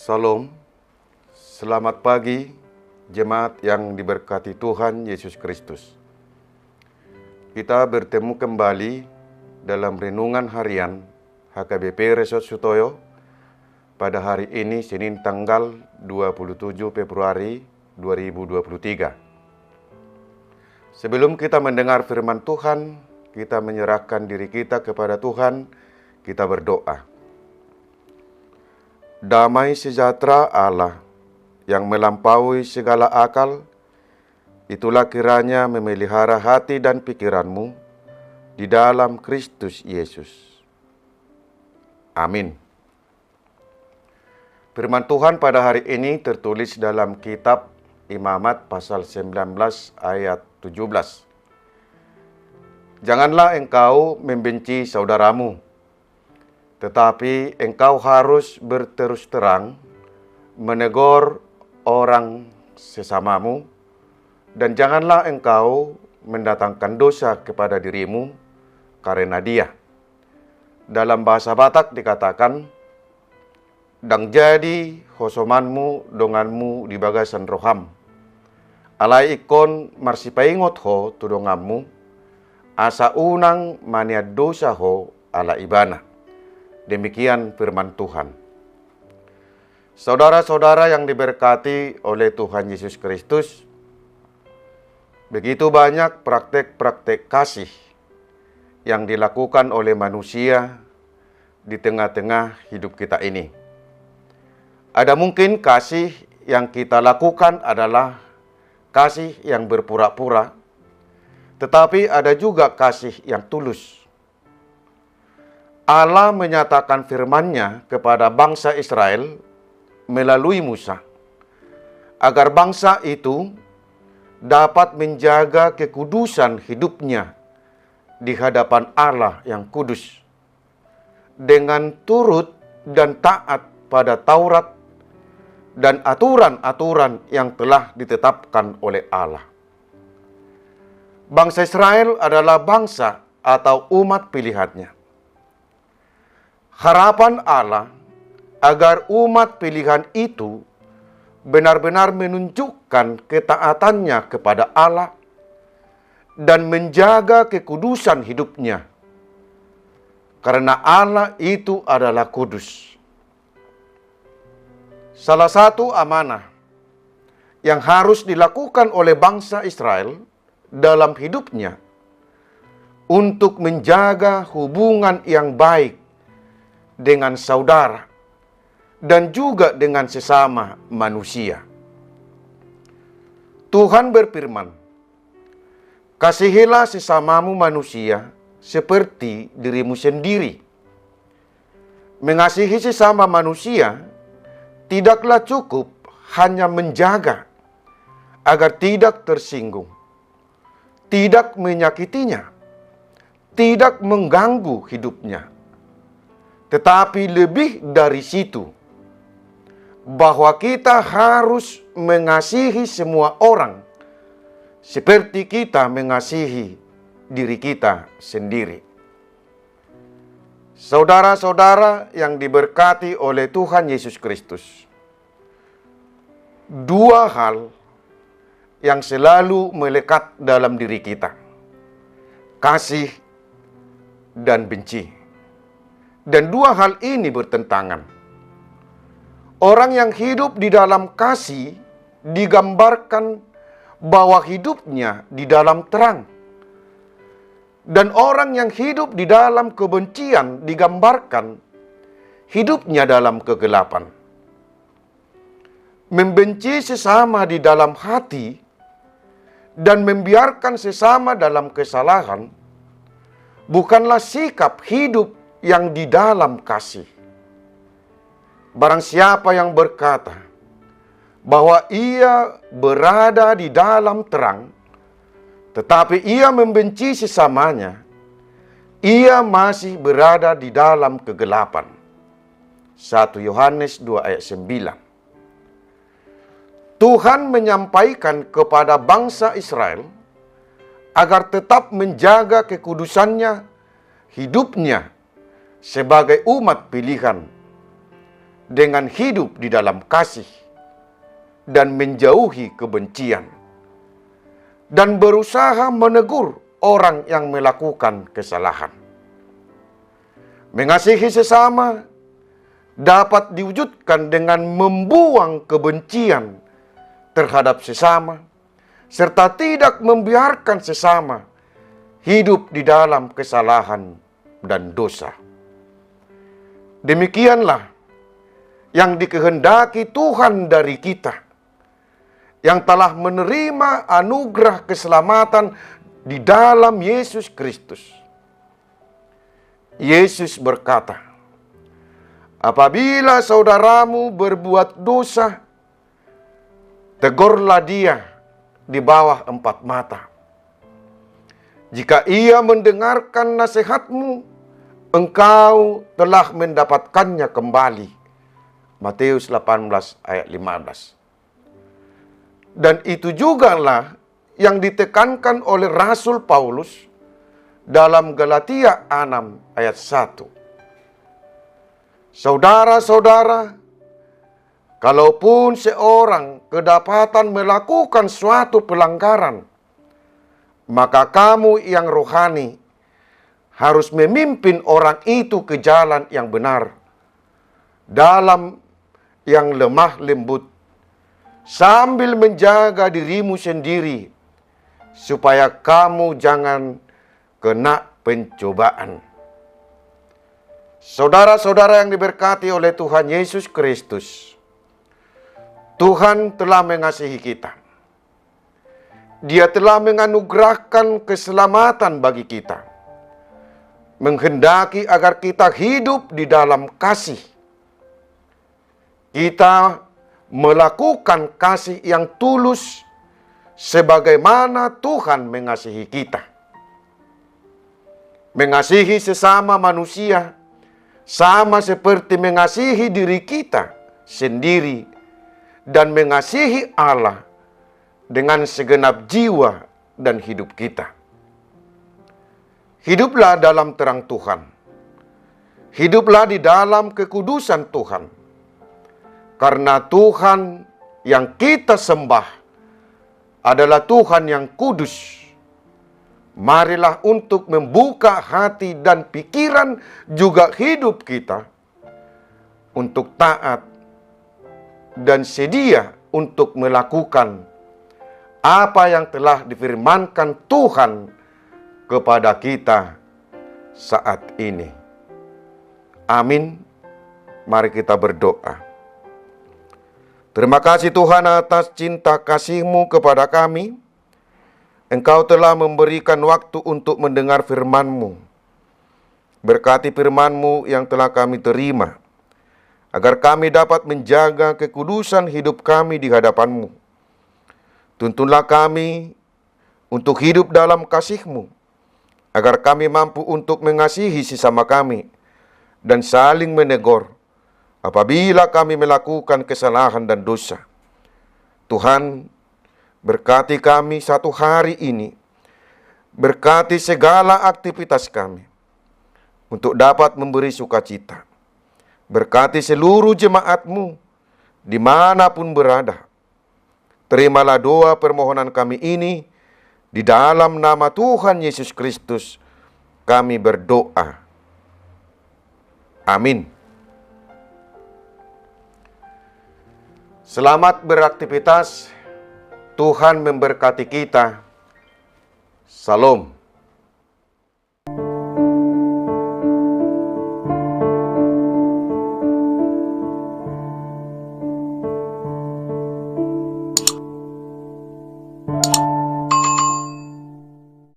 Salam, selamat pagi jemaat yang diberkati Tuhan Yesus Kristus. Kita bertemu kembali dalam renungan harian HKBP Resort Sutoyo pada hari ini Senin tanggal 27 Februari 2023. Sebelum kita mendengar firman Tuhan, kita menyerahkan diri kita kepada Tuhan, kita berdoa. Damai sejahtera Allah yang melampaui segala akal, itulah kiranya memelihara hati dan pikiranmu di dalam Kristus Yesus. Amin. Firman Tuhan pada hari ini tertulis dalam kitab Imamat pasal 19 ayat 17. Janganlah engkau membenci saudaramu, tetapi engkau harus berterus terang menegur orang sesamamu, dan janganlah engkau mendatangkan dosa kepada dirimu karena dia. Dalam bahasa Batak dikatakan, dang jadi hosomanmu donganmu di bagasan roham. Alai ikon marsipaingot ho tudongammu, asa unang maniad dosa ho ala ibana. Demikian firman Tuhan. Saudara-saudara yang diberkati oleh Tuhan Yesus Kristus, begitu banyak praktek-praktek kasih yang dilakukan oleh manusia di tengah-tengah hidup kita ini. Ada mungkin kasih yang kita lakukan adalah kasih yang berpura-pura, tetapi ada juga kasih yang tulus. Allah menyatakan firman-Nya kepada bangsa Israel melalui Musa, agar bangsa itu dapat menjaga kekudusan hidupnya di hadapan Allah yang kudus, dengan turut dan taat pada Taurat dan aturan-aturan yang telah ditetapkan oleh Allah. Bangsa Israel adalah bangsa atau umat pilihan-Nya. Harapan Allah agar umat pilihan itu benar-benar menunjukkan ketaatannya kepada Allah dan menjaga kekudusan hidupnya, karena Allah itu adalah kudus. Salah satu amanah yang harus dilakukan oleh bangsa Israel dalam hidupnya untuk menjaga hubungan yang baik dengan saudara dan juga dengan sesama manusia. Tuhan berfirman, "Kasihilah sesamamu manusia seperti dirimu sendiri." Mengasihi sesama manusia tidaklah cukup hanya menjaga agar tidak tersinggung, tidak menyakitinya, tidak mengganggu hidupnya. Tetapi lebih dari situ, bahwa kita harus mengasihi semua orang seperti kita mengasihi diri kita sendiri. Saudara-saudara yang diberkati oleh Tuhan Yesus Kristus, dua hal yang selalu melekat dalam diri kita: kasih dan benci. Dan dua hal ini bertentangan. Orang yang hidup di dalam kasih digambarkan bahwa hidupnya di dalam terang. Dan orang yang hidup di dalam kebencian digambarkan hidupnya dalam kegelapan. Membenci sesama di dalam hati dan membiarkan sesama dalam kesalahan bukanlah sikap hidup yang di dalam kasih. Barang siapa yang berkata bahwa ia berada di dalam terang, tetapi ia membenci sesamanya, ia masih berada di dalam kegelapan. 1 Yohanes 2 ayat 9. Tuhan menyampaikan kepada bangsa Israel agar tetap menjaga kekudusannya, hidupnya sebagai umat pilihan dengan hidup di dalam kasih dan menjauhi kebencian, dan berusaha menegur orang yang melakukan kesalahan. Mengasihi sesama dapat diwujudkan dengan membuang kebencian terhadap sesama, serta tidak membiarkan sesama hidup di dalam kesalahan dan dosa. Demikianlah yang dikehendaki Tuhan dari kita, yang telah menerima anugerah keselamatan di dalam Yesus Kristus. Yesus berkata, "Apabila saudaramu berbuat dosa, tegurlah dia di bawah 4 mata. Jika ia mendengarkan nasihatmu, engkau telah mendapatkannya kembali." Matius 18 ayat 15. Dan itu jugalah yang ditekankan oleh Rasul Paulus dalam Galatia 6 ayat 1. Saudara-saudara, kalaupun seorang kedapatan melakukan suatu pelanggaran, maka kamu yang rohani harus memimpin orang itu ke jalan yang benar, dalam yang lemah lembut, sambil menjaga dirimu sendiri, supaya kamu jangan kena pencobaan. Saudara-saudara yang diberkati oleh Tuhan Yesus Kristus, Tuhan telah mengasihi kita. Dia telah menganugerahkan keselamatan bagi kita, menghendaki agar kita hidup di dalam kasih. Kita melakukan kasih yang tulus sebagaimana Tuhan mengasihi kita. Mengasihi sesama manusia sama seperti mengasihi diri kita sendiri, dan mengasihi Allah dengan segenap jiwa dan hidup kita. Hiduplah dalam terang Tuhan. Hiduplah di dalam kekudusan Tuhan. Karena Tuhan yang kita sembah adalah Tuhan yang kudus. Marilah untuk membuka hati dan pikiran juga hidup kita untuk taat dan sedia untuk melakukan apa yang telah difirmankan Tuhan kepada kita saat ini. Amin. Mari kita berdoa. Terima kasih Tuhan atas cinta kasih-Mu kepada kami. Engkau telah memberikan waktu untuk mendengar firman-Mu. Berkati firman-Mu yang telah kami terima, agar kami dapat menjaga kekudusan hidup kami di hadapan-Mu. Tuntunlah kami untuk hidup dalam kasih-Mu, agar kami mampu untuk mengasihi sesama kami dan saling menegur apabila kami melakukan kesalahan dan dosa. Tuhan, berkati kami satu hari ini, berkati segala aktivitas kami untuk dapat memberi sukacita. Berkati seluruh jemaat-Mu dimanapun berada. Terimalah doa permohonan kami ini, di dalam nama Tuhan Yesus Kristus kami berdoa. Amin. Selamat beraktivitas. Tuhan memberkati kita. Salam.